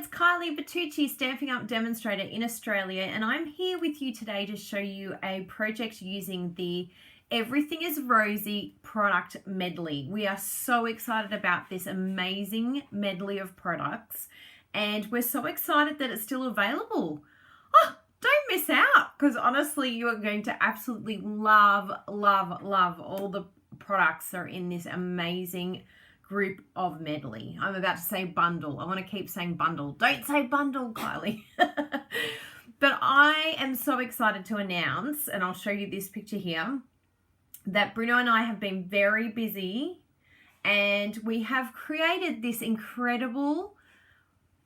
it's Kylie Bertucci, Stamping Up Demonstrator in Australia, and I'm here with you today to show you a project using the Everything is Rosy product medley. We are so excited about this amazing medley of products, and we're so excited that it's still available. Oh, don't miss out, because honestly, you are going to absolutely love all the products that are in this amazing group of medley. I'm about to say bundle. I want to keep saying bundle. Don't say bundle, Kylie. But I am so excited to announce, and I'll show you this picture here, that Bruno and I have been very busy and we have created this incredible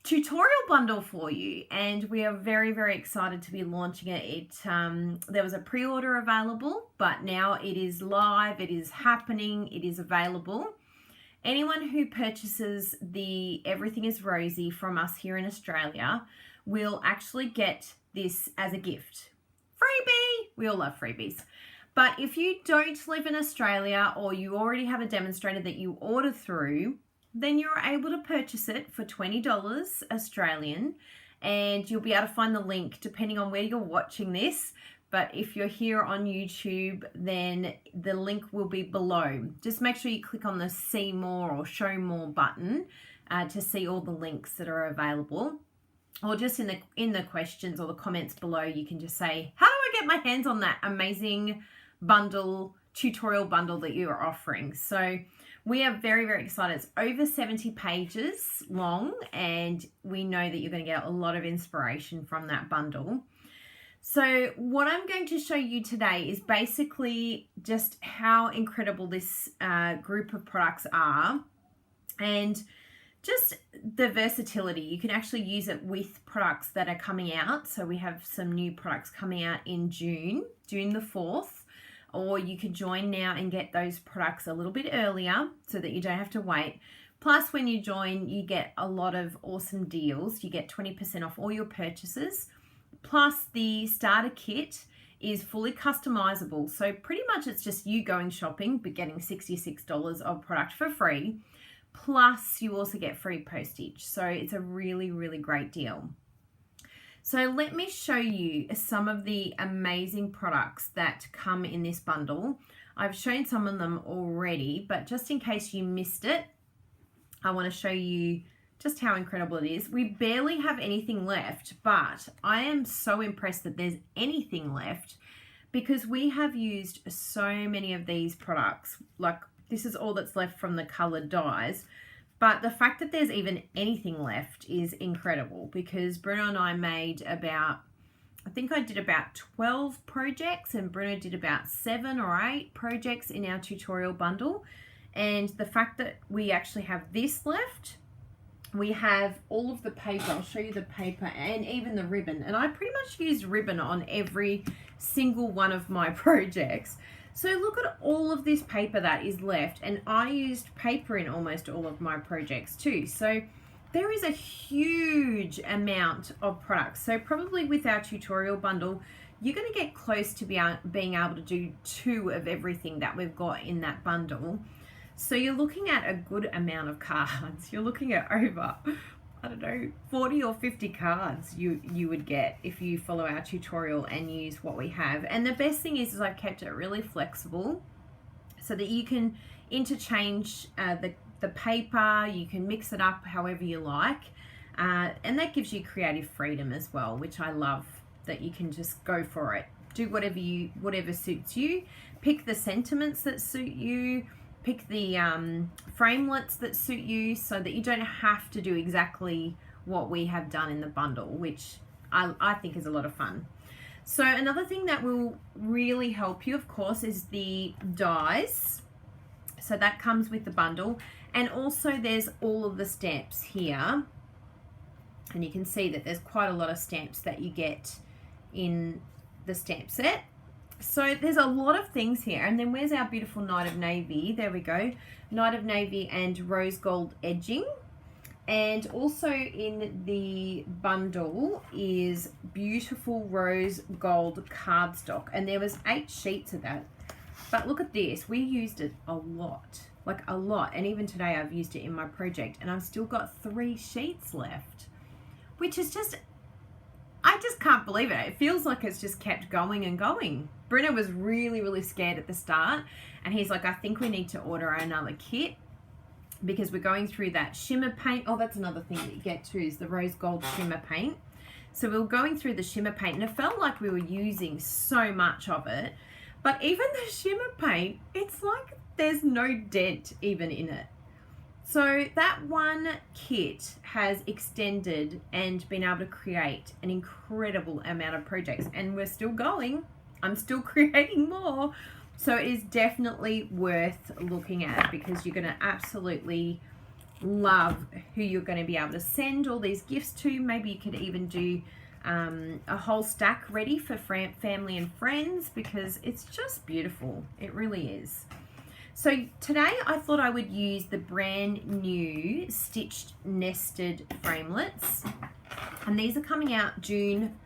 tutorial bundle for you, and we are very excited to be launching it. There was a pre-order available, but now it is live, it is happening, it is available. Anyone who purchases the Everything is Rosy from us here in Australia will actually get this as a gift. Freebie! We all love freebies. But if you don't live in Australia, or you already have a demonstrator that you order through, then you're able to purchase it for $20 Australian, and you'll be able to find the link depending on where you're watching this. But if you're here on YouTube, then the link will be below. Just make sure you click on the see more or show more button to see all the links that are available. Or just in the questions or the comments below, you can just say, how do I get my hands on that amazing bundle, tutorial bundle that you are offering? So we are very excited. It's over 70 pages long, and we know that you're going to get a lot of inspiration from that bundle. So what I'm going to show you today is basically just how incredible this group of products are, and just the versatility. You can actually use it with products that are coming out. So we have some new products coming out in June the 4th, or you could join now and get those products a little bit earlier so that you don't have to wait. Plus, when you join, you get a lot of awesome deals. You get 20% off all your purchases. Plus, the starter kit is fully customizable. So pretty much it's just you going shopping, but getting $66 of product for free. Plus, you also get free postage. So it's a really great deal. So let me show you some of the amazing products that come in this bundle. I've shown some of them already, but just in case you missed it, I want to show you just how incredible it is. We barely have anything left, but I am so impressed that there's anything left, because we have used so many of these products. Like, this is all that's left from the colored dyes. But the fact that there's even anything left is incredible, because Bruno and I made about, I think I did about 12 projects, and Bruno did about 7 or 8 projects in our tutorial bundle. And the fact that we actually have this left, we have all of the paper. I'll show you the paper and even the ribbon. And I pretty much used ribbon on every single one of my projects. So look at all of this paper that is left, and I used paper in almost all of my projects too. So there is a huge amount of products. So probably with our tutorial bundle, you're going to get close to being able to do 2 of everything that we've got in that bundle. So you're looking at a good amount of cards. You're looking at over, I don't know, 40 or 50 cards you would get if you follow our tutorial and use what we have. And the best thing is I've kept it really flexible so that you can interchange the paper, you can mix it up however you like. And that gives you creative freedom as well, which I love, that you can just go for it. Do whatever suits you. Pick the sentiments that suit you. Pick the framelits that suit you, so that you don't have to do exactly what we have done in the bundle, which I think is a lot of fun. So another thing that will really help you, of course, is the dies. So that comes with the bundle. And also there's all of the stamps here. And you can see that there's quite a lot of stamps that you get in the stamp set. So there's a lot of things here. And then where's our beautiful Night of Navy? There we go. Night of Navy and rose gold edging. And also in the bundle is beautiful rose gold cardstock. And there was 8 sheets of that. But look at this. We used it a lot. Like a lot. And even today I've used it in my project. And I've still got 3 sheets left. which is just, I just can't believe it. It feels like it's just kept going and going. Bruno was really, really scared at the start, and he's like, I think we need to order another kit because we're going through that shimmer paint. Oh, that's another thing that you get too, is the rose gold shimmer paint. So we were going through the shimmer paint, and it felt like we were using so much of it. But even the shimmer paint, it's like there's no dent even in it. So that one kit has extended and been able to create an incredible amount of projects, and we're still going. I'm still creating more. So it is definitely worth looking at, because you're going to absolutely love who you're going to be able to send all these gifts to. Maybe you could even do a whole stack ready for family and friends, because it's just beautiful. It really is. So today I thought I would use the brand new stitched nested framelits, and these are coming out June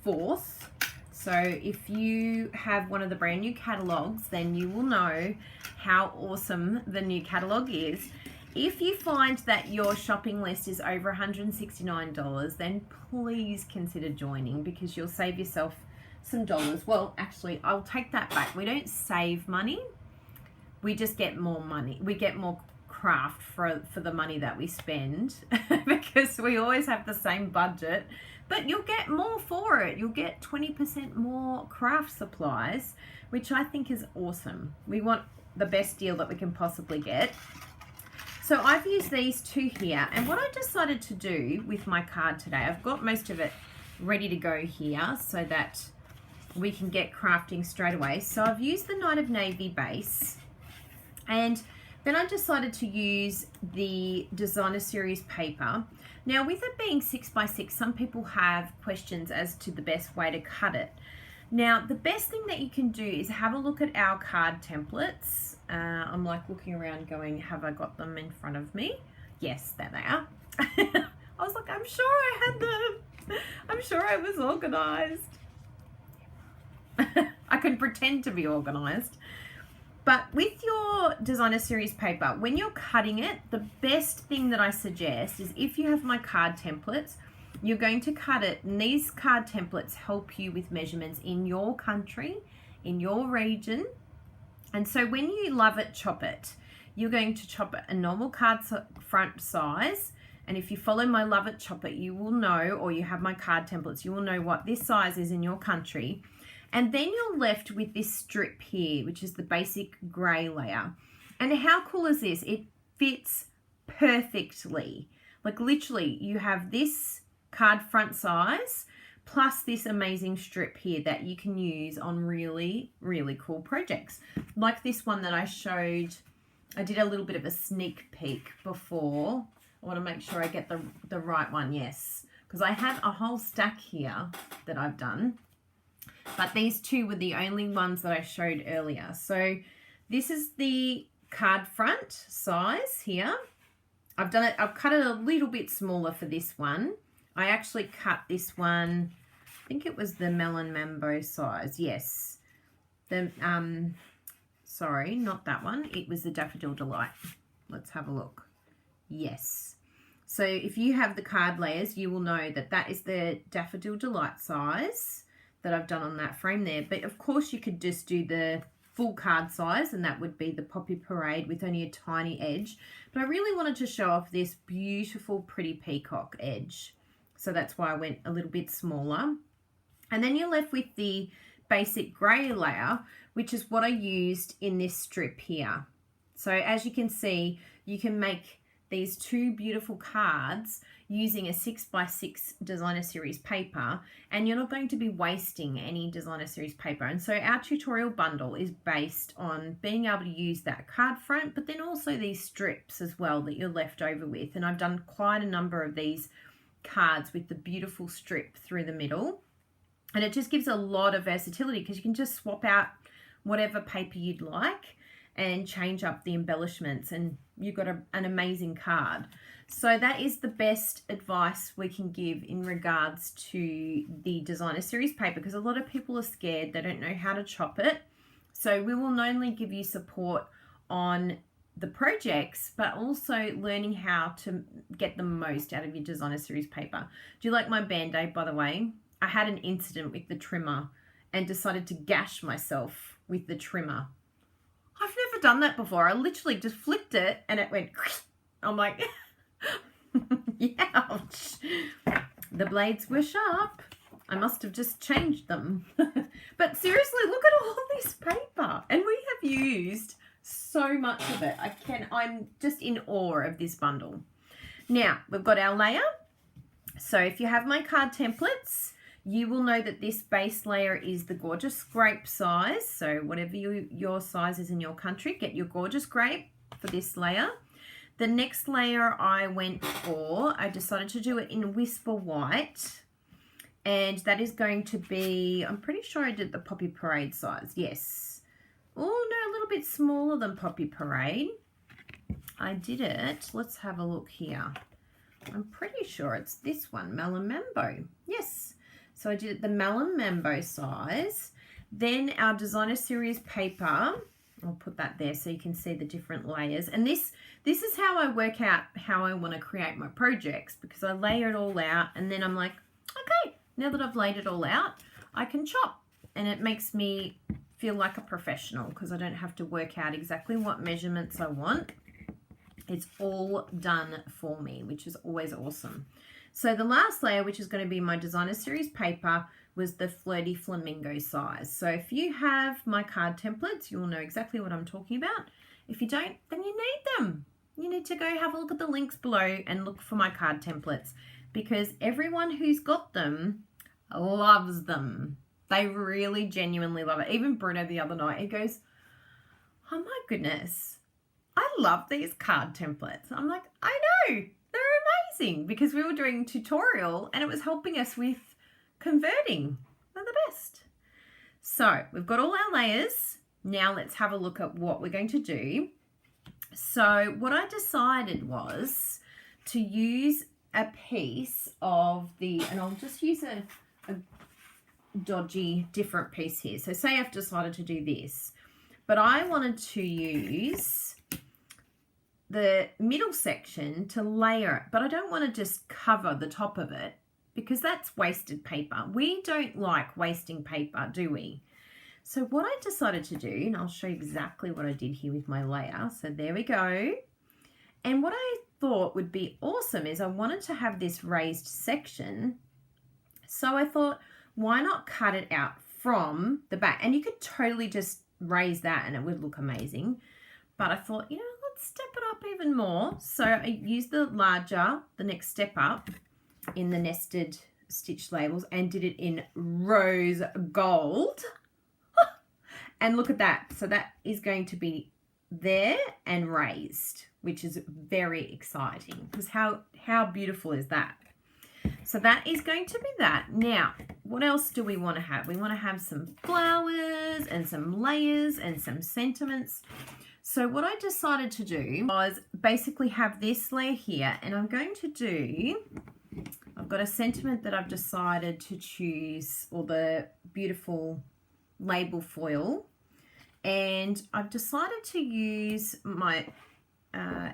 4th. So if you have one of the brand new catalogs, then you will know how awesome the new catalog is. If you find that your shopping list is over $169, then please consider joining, because you'll save yourself some dollars. Well, actually, I'll take that back. We don't save money. We just get more money. We get more craft for the money that we spend because we always have the same budget, but you'll get more for it. You'll get 20% more craft supplies, which I think is awesome. We want the best deal that we can possibly get. So I've used these two here, and what I decided to do with my card today, I've got most of it ready to go here so that we can get crafting straight away. So I've used the Night of Navy base, and then I decided to use the Designer Series paper. Now, with it being 6x6, some people have questions as to the best way to cut it. Now, the best thing that you can do is have a look at our card templates. I'm like looking around going, have I got them in front of me? Yes, there they are. I was like, I'm sure I had them. I'm sure I was organized. I can pretend to be organized. But with your Designer Series paper, when you're cutting it, the best thing that I suggest is, if you have my card templates, you're going to cut it, and these card templates help you with measurements in your country, in your region. And so when you love it, chop it, you're going to chop it a normal card front size. And if you follow my love it, chop it, you will know, or you have my card templates, you will know what this size is in your country. And then you're left with this strip here, which is the basic grey layer. And how cool is this? It fits perfectly. Like literally, you have this card front size plus this amazing strip here that you can use on really, really cool projects. Like this one that I showed, I did a little bit of a sneak peek before. I want to make sure I get the right one, yes. Because I have a whole stack here that I've done. But these two were the only ones that I showed earlier. So this is the card front size here. I've cut it a little bit smaller for this one. I actually cut this one, I think it was the Melon Mambo size. Yes. Sorry, not that one. It was the Daffodil Delight. Let's have a look. Yes. So if you have the card layers, you will know that that is the Daffodil Delight size that I've done on that frame there. But of course you could just do the full card size, and that would be the Poppy Parade with only a tiny edge. But I really wanted to show off this beautiful pretty peacock edge, so that's why I went a little bit smaller. And then you're left with the basic grey layer, which is what I used in this strip here. So as you can see, you can make these two beautiful cards using a 6x6 Designer Series paper, and you're not going to be wasting any Designer Series paper. And so our tutorial bundle is based on being able to use that card front, but then also these strips as well that you're left over with. And I've done quite a number of these cards with the beautiful strip through the middle, and it just gives a lot of versatility because you can just swap out whatever paper you'd like and change up the embellishments, and you've got an amazing card. So that is the best advice we can give in regards to the Designer Series paper, because a lot of people are scared, they don't know how to chop it. So we will not only give you support on the projects, but also learning how to get the most out of your designer series paper. Do you like my Band-Aid, by the way? I had an incident with the trimmer and decided to gash myself with the trimmer. I've never done that before. I literally just flicked it and it went, I'm like, ouch. The blades were sharp. I must have just changed them. But seriously, look at all this paper. And we have used so much of it. I'm just in awe of this bundle. Now, we've got our layer. So if you have my card templates, you will know that this base layer is the gorgeous grape size. So whatever your size is in your country, get your gorgeous grape for this layer. The next layer I decided to do it in Whisper White. And that is going to be, I'm pretty sure I did the Poppy Parade size. Yes. Oh, no, a little bit smaller than Poppy Parade. I did it. Let's have a look here. I'm pretty sure it's this one, Melon Mambo. Yes. So I did it the Melon Mambo size. Then our designer series paper, I'll put that there so you can see the different layers. And this is how I work out how I want to create my projects, because I layer it all out and then I'm like, okay, now that I've laid it all out, I can chop. And it makes me feel like a professional because I don't have to work out exactly what measurements I want. It's all done for me, which is always awesome. So the last layer, which is going to be my designer series paper, was the Flirty Flamingo size. So if you have my card templates, you will know exactly what I'm talking about. If you don't, then you need them. You need to go have a look at the links below and look for my card templates, because everyone who's got them loves them. They really genuinely love it. Even Bruno the other night, he goes, oh my goodness, I love these card templates. I'm like, I know, they're amazing, because we were doing a tutorial and it was helping us with converting. They're the best. So we've got all our layers. Now let's have a look at what we're going to do. So what I decided was to use a piece of and I'll just use a dodgy different piece here. So say I've decided to do this, but I wanted to use the middle section to layer it, but I don't want to just cover the top of it because that's wasted paper. We don't like wasting paper, do we? So what I decided to do, and I'll show you exactly what I did here with my layer. So there we go. And what I thought would be awesome is I wanted to have this raised section. So I thought, why not cut it out from the back? And you could totally just raise that and it would look amazing. But I thought, you know, let's step it up even more. So I used the next step up in the nested stitch labels and did it in rose gold. And look at that. So that is going to be there and raised, which is very exciting, because how beautiful is that? So that is going to be that. Now, what else do we want to have? We want to have some flowers and some layers and some sentiments. So what I decided to do was basically have this layer here, and I'm going to do, I've got a sentiment that I've decided to choose, or the beautiful label foil, and I've decided to use my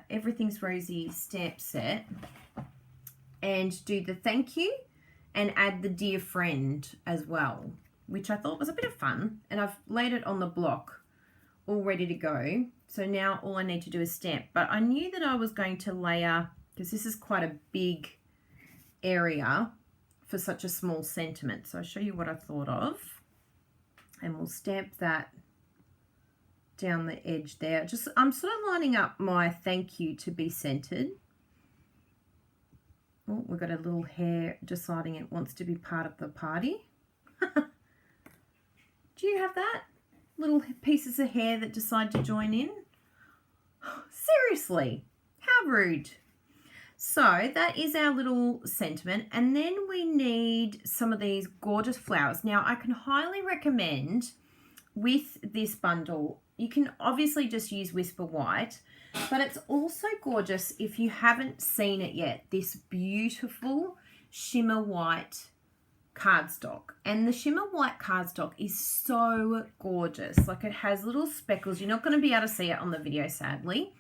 Everything's Rosy stamp set and do the thank you and add the dear friend as well, which I thought was a bit of fun. And I've laid it on the block all ready to go. So now all I need to do is stamp. But I knew that I was going to layer, because this is quite a big area for such a small sentiment. So I'll show you what I thought of. And we'll stamp that down the edge there. I'm sort of lining up my thank you to be centered. Oh, we've got a little hair deciding it wants to be part of the party. Do you have that? Little pieces of hair that decide to join in? Seriously, how rude. So that is our little sentiment. And then we need some of these gorgeous flowers. Now I can highly recommend with this bundle, you can obviously just use Whisper White, but it's also gorgeous if you haven't seen it yet, this beautiful shimmer white cardstock. And the shimmer white cardstock is so gorgeous. Like, it has little speckles. You're not going to be able to see it on the video, sadly,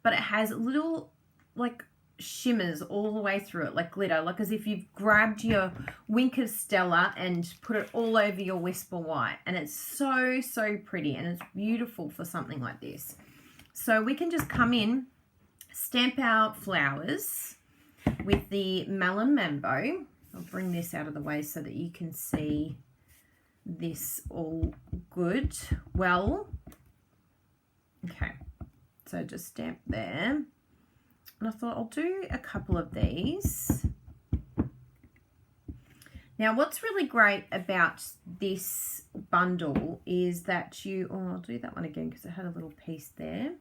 but it has little like shimmers all the way through it, like glitter, like as if you've grabbed your wink of Stella and put it all over your Whisper White. And it's so, so pretty, and it's beautiful for something like this. So we can just come in, stamp our flowers with the Melon Mambo. I'll bring this out of the way so that you can see this all good. Well, okay, so just stamp there. And I thought I'll do a couple of these. Now, what's really great about this bundle is that you, oh, I'll do that one again because it had a little piece there,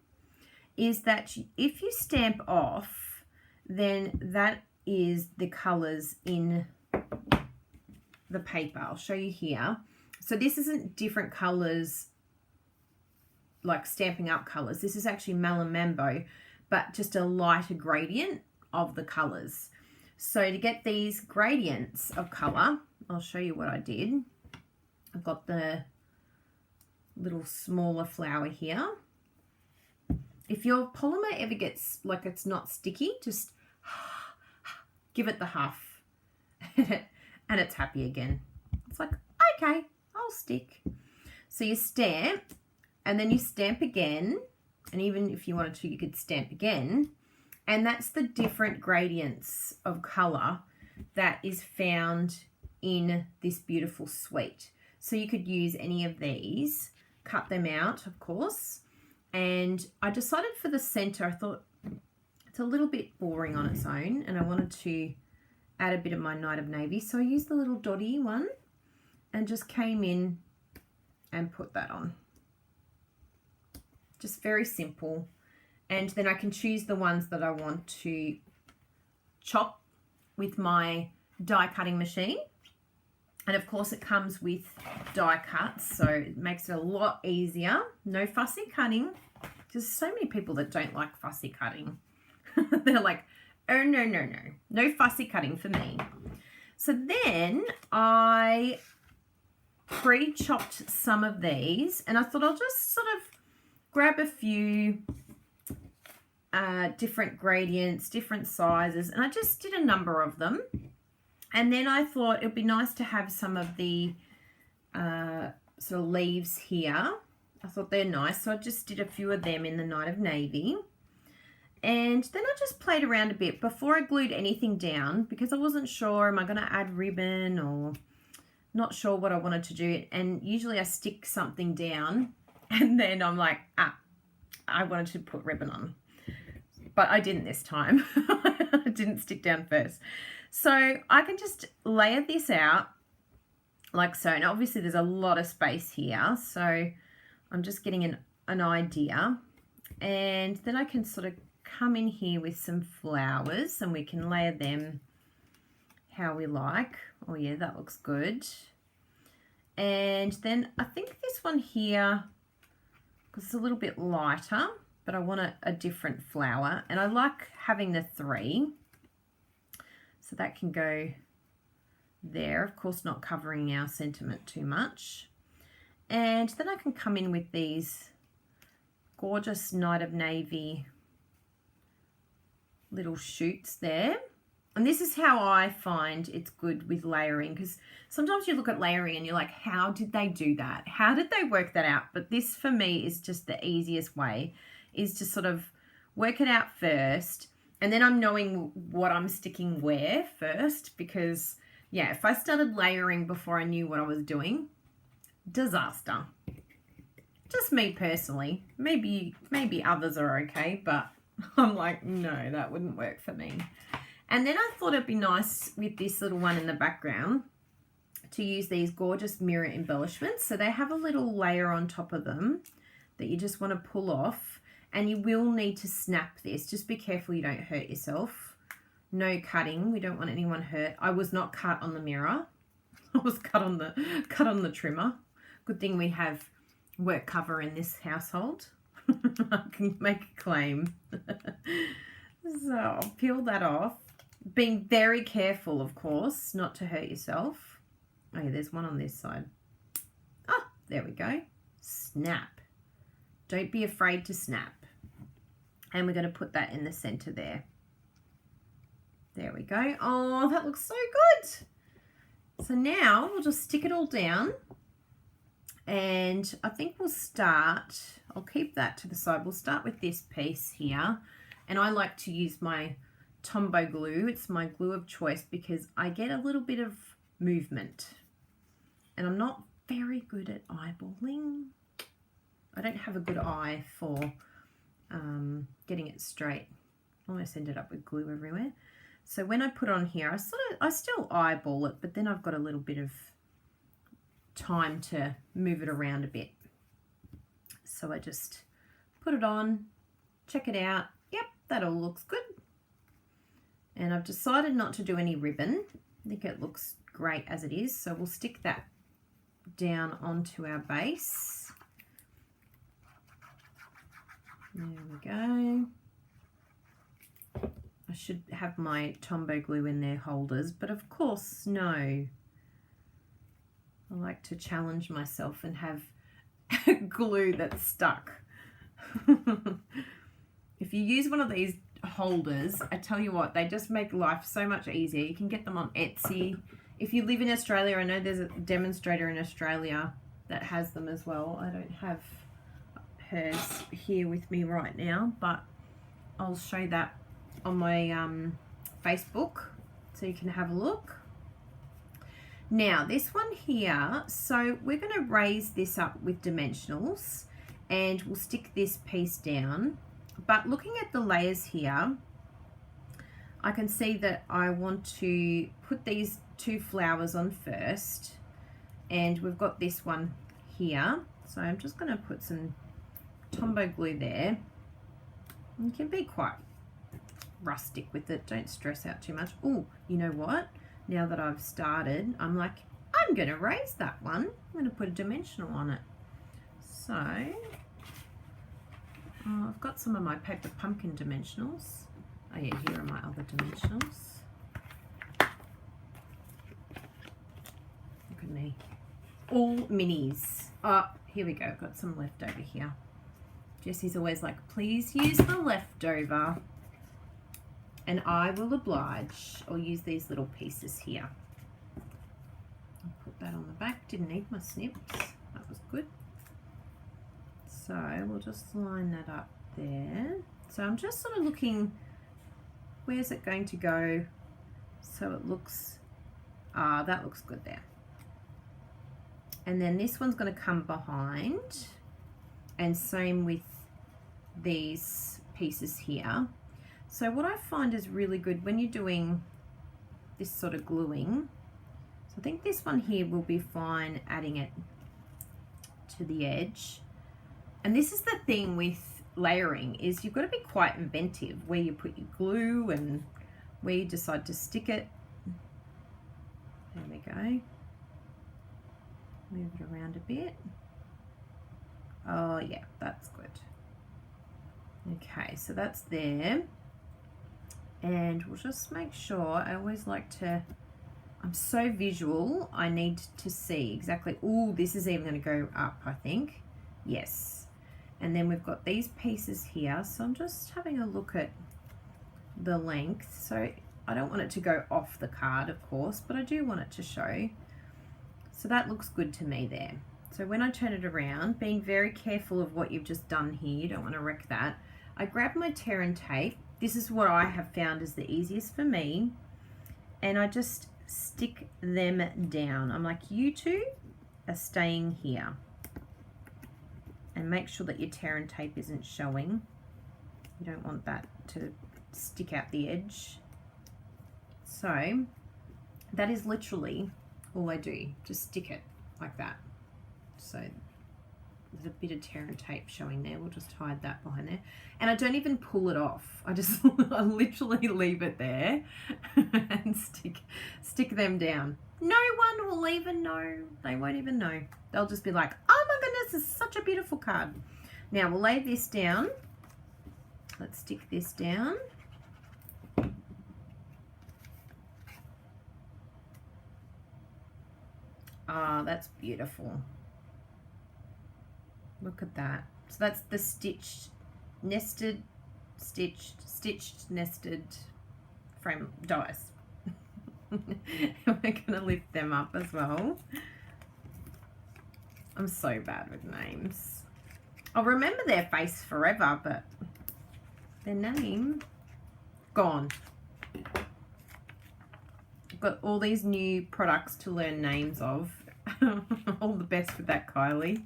is that if you stamp off, then that is the colours in the paper. I'll show you here. So this isn't different colours, like Stampin' Up colours. This is actually Melon Mambo, but just a lighter gradient of the colours. So to get these gradients of colour, I'll show you what I did. I've got the little smaller flower here. If your polymer ever gets like it's not sticky, just give it the huff and it's happy again. It's like, okay, I'll stick. So you stamp, and then you stamp again. And even if you wanted to, you could stamp again. And that's the different gradients of colour that is found in this beautiful suite. So you could use any of these, cut them out, of course. And I decided for the centre, I thought it's a little bit boring on its own, and I wanted to add a bit of my Night of Navy. So I used the little dotty one and just came in and put that on. Just very simple. And then I can choose the ones that I want to chop with my die cutting machine. And of course it comes with die cuts, so it makes it a lot easier. No fussy cutting. There's so many people that don't like fussy cutting. They're like, oh no, no, no. No fussy cutting for me. So then I pre-chopped some of these, and I thought I'll just sort of grab a few different gradients, different sizes, and I just did a number of them. And then I thought it would be nice to have some of the sort of leaves here. I thought they're nice, so I just did a few of them in the Night of Navy. And then I just played around a bit before I glued anything down, because I wasn't sure, am I going to add ribbon, or not sure what I wanted to do. And usually I stick something down and then I'm like, I wanted to put ribbon on. But I didn't this time. I didn't stick down first. So I can just layer this out like so. And obviously there's a lot of space here. So I'm just getting an idea. And then I can sort of come in here with some flowers, and we can layer them how we like. Oh yeah, that looks good. And then I think this one here, because it's a little bit lighter, but I want a different flower, and I like having the 3, so that can go there, of course not covering our sentiment too much. And then I can come in with these gorgeous Night of Navy little shoots there. And this is how I find it's good with layering, because sometimes you look at layering and you're like, how did they do that? How did they work that out? But this for me is just the easiest way, is to sort of work it out first, and then I'm knowing what I'm sticking where first, because yeah, if I started layering before I knew what I was doing, disaster. Just me personally. Maybe others are okay, but I'm like, no, that wouldn't work for me. And then I thought it'd be nice with this little one in the background to use these gorgeous mirror embellishments. So they have a little layer on top of them that you just want to pull off, and you will need to snap this. Just be careful you don't hurt yourself. No cutting. We don't want anyone hurt. I was not cut on the mirror. I was cut on the trimmer. Good thing we have work cover in this household. I can make a claim. So I'll peel that off. Being very careful, of course, not to hurt yourself. Oh yeah, there's one on this side. Ah, there we go. Snap. Don't be afraid to snap. And we're going to put that in the center there. There we go. Oh, that looks so good. So now we'll just stick it all down. And I think we'll start, I'll keep that to the side. We'll start with this piece here. And I like to use my Tombow glue. It's my glue of choice because I get a little bit of movement. And I'm not very good at eyeballing. I don't have a good eye for getting it straight. Almost ended up with glue everywhere. So when I put on here, I still eyeball it, but then I've got a little bit of time to move it around a bit. So I just put it on, check it out. Yep, that all looks good. And I've decided not to do any ribbon. I think it looks great as it is. So we'll stick that down onto our base. There we go. I should have my Tombow glue in their holders, but of course, no. I like to challenge myself and have glue that's stuck. If you use one of these holders, I tell you what, they just make life so much easier. You can get them on Etsy. If you live in Australia, I know there's a demonstrator in Australia that has them as well. I don't have hers here with me right now, but I'll show that on my Facebook so you can have a look. Now this one here, so we're going to raise this up with dimensionals and we'll stick this piece down. But looking at the layers here, I can see that I want to put these two flowers on first, and we've got this one here. So I'm just going to put some Tombow glue there. You can be quite rustic with it, don't stress out too much. Oh, you know what? Now that I've started, I'm like, I'm going to raise that one. I'm going to put a dimensional on it. So I've got some of my paper pumpkin dimensionals. Oh yeah, here are my other dimensionals. Look at me. All minis. Oh, here we go. I've got some left over here. Jessie's always like, please use the leftover. And I will oblige. I'll use these little pieces here. I'll put that on the back. Didn't need my snips. That was good. So we'll just line that up there. So I'm just sort of looking, where's it going to go? So it looks, that looks good there. And then this one's going to come behind. And same with these pieces here. So what I find is really good when you're doing this sort of gluing, so I think this one here will be fine adding it to the edge. And this is the thing with layering, is you've got to be quite inventive where you put your glue and where you decide to stick it. There we go. Move it around a bit. Oh yeah, that's good. Okay, so that's there. And we'll just make sure, I always like to, I'm so visual, I need to see exactly, oh, this is even going to go up, I think. Yes. And then we've got these pieces here, so I'm just having a look at the length. So I don't want it to go off the card, of course, but I do want it to show. So that looks good to me there. So when I turn it around, being very careful of what you've just done here, you don't want to wreck that. I grab my tear and tape. This is what I have found is the easiest for me. And I just stick them down. I'm like, you two are staying here. And make sure that your tear and tape isn't showing. You don't want that to stick out the edge. So that is literally all I do. Just stick it like that. So there's a bit of tear and tape showing there. We'll just hide that behind there. And I don't even pull it off. I just I literally leave it there and stick them down. No one will even know. They won't even know. They'll just be like, oh my goodness, this is such a beautiful card. Now we'll lay this down. Let's stick this down. Ah, that's beautiful. Look at that. So that's the stitched, nested stitched nested frame dies. We're going to lift them up as well. I'm so bad with names. I'll remember their face forever, but their name gone. I've got all these new products to learn names of. All the best with that, Kylie.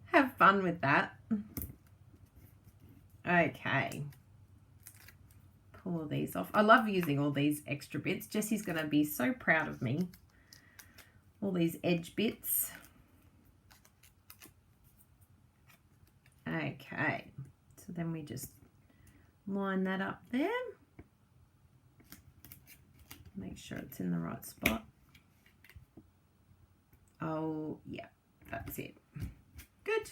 Have fun with that. Okay. Pull all these off. I love using all these extra bits. Jessie's going to be so proud of me. All these edge bits. Okay. So then we just line that up there. Make sure it's in the right spot. Oh, yeah, that's it. Good.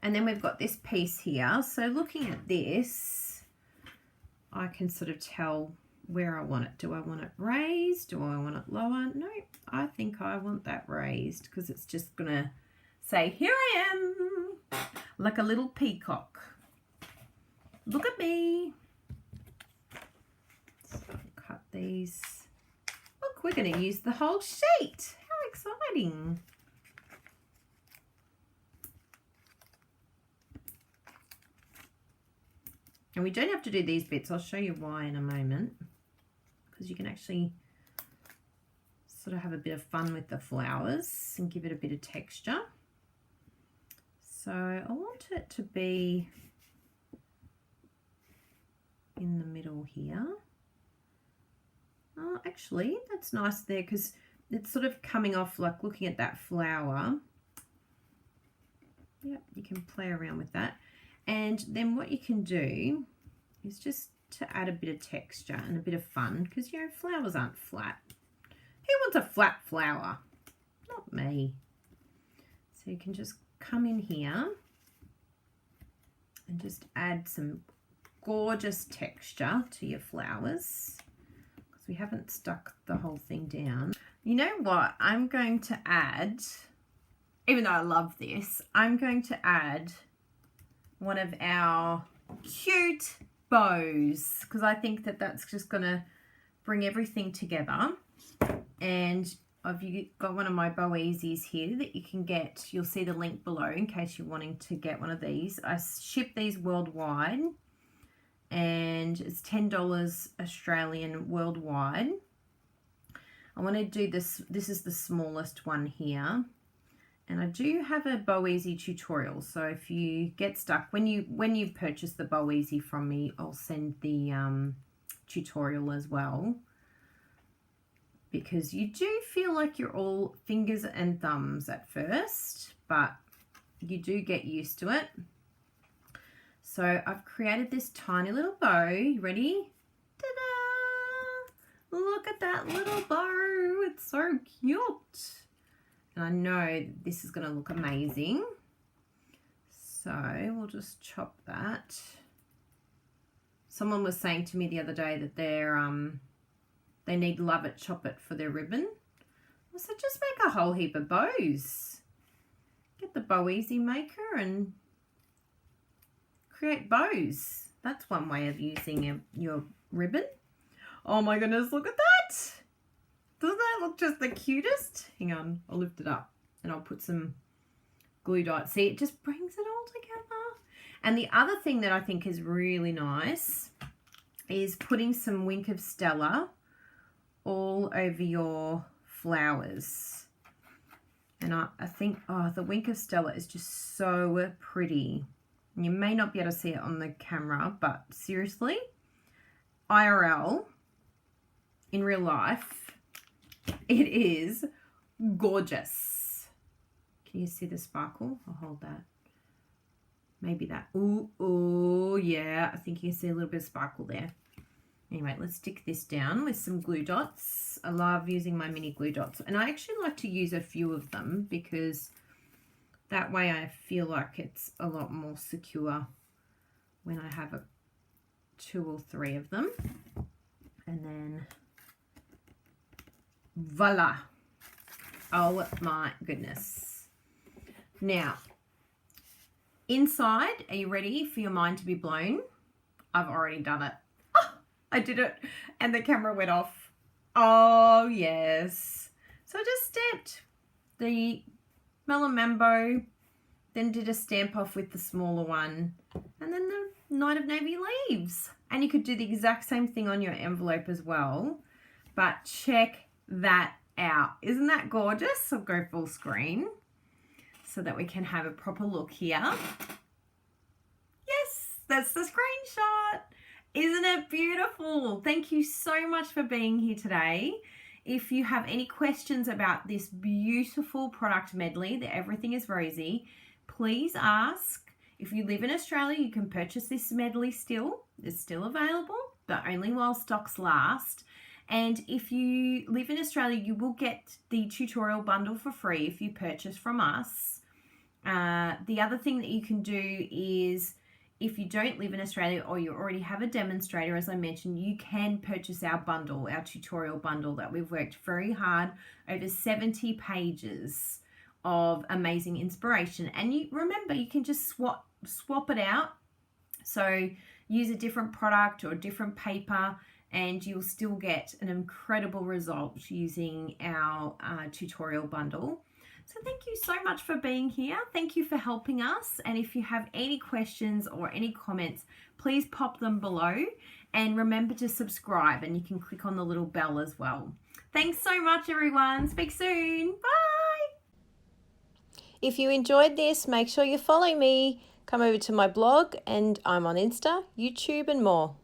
And then we've got this piece here. So looking at this, I can sort of tell where I want it. Do I want it raised? Do I want it lower? No, I think I want that raised because it's just going to say, here I am, like a little peacock. Look at me. So I'll cut these. Look, we're going to use the whole sheet. How exciting. And we don't have to do these bits. I'll show you why in a moment. Because you can actually sort of have a bit of fun with the flowers and give it a bit of texture. So I want it to be in the middle here. Oh, actually, that's nice there because it's sort of coming off, like looking at that flower. Yep, you can play around with that. And then what you can do is just to add a bit of texture and a bit of fun because, you know, flowers aren't flat. Who wants a flat flower? Not me. So you can just come in here and just add some gorgeous texture to your flowers because we haven't stuck the whole thing down. You know what? I'm going to add, even though I love this, I'm going to add one of our cute bows because I think that that's just going to bring everything together. And I've got one of my Bowezies here that you can get. You'll see the link below in case you're wanting to get one of these. I ship these worldwide and it's $10 Australian worldwide. I want to do this. This is the smallest one here. And I do have a Bowezy tutorial, so if you get stuck, when you purchase the Bowezy from me, I'll send the tutorial as well. Because you do feel like you're all fingers and thumbs at first, but you do get used to it. So I've created this tiny little bow. You ready? Ta-da! Look at that little bow. It's so cute. And I know this is going to look amazing. So we'll just chop that. Someone was saying to me the other day that they need loveitchopit for their ribbon. I said, just make a whole heap of bows. Get the Bowezy maker and create bows. That's one way of using your ribbon. Oh my goodness, look at that. Doesn't that look just the cutest? Hang on, I'll lift it up and I'll put some glue dots. See, it just brings it all together. And the other thing that I think is really nice is putting some Wink of Stella all over your flowers. And I think, oh, the Wink of Stella is just so pretty. And you may not be able to see it on the camera, but seriously, IRL, in real life, it is gorgeous. Can you see the sparkle? I'll hold that. Maybe that. Ooh, yeah. I think you can see a little bit of sparkle there. Anyway, let's stick this down with some glue dots. I love using my mini glue dots. And I actually like to use a few of them because that way I feel like it's a lot more secure when I have 2 or 3 of them. And then voila. Oh my goodness. Now, Inside, are you ready for your mind to be blown? I've already done it. Oh, I did it and the camera went off. Oh, yes. So I just stamped the melon mambo, then did a stamp off with the smaller one, and then the Night of Navy leaves. And you could do the exact same thing on your envelope as well. But check that out. Isn't that gorgeous? I'll go full screen so that we can have a proper look here. Yes, that's the screenshot. Isn't it beautiful? Thank you so much for being here today. If you have any questions about this beautiful product medley, the Everything is Rosy, please ask. If you live in Australia, you can purchase this medley still. It's still available, but only while stocks last. And if you live in Australia, you will get the tutorial bundle for free if you purchase from us. The other thing that you can do is, if you don't live in Australia or you already have a demonstrator, as I mentioned, you can purchase our bundle, our tutorial bundle that we've worked very hard, over 70 pages of amazing inspiration. And you remember, you can just swap it out. So use a different product or a different paper and you'll still get an incredible result using our tutorial bundle. So thank you so much for being here. Thank you for helping us. And if you have any questions or any comments, please pop them below. And remember to subscribe, and you can click on the little bell as well. Thanks so much, everyone. Speak soon. Bye. If you enjoyed this, make sure you follow me. Come over to my blog, and I'm on Insta, YouTube, and more.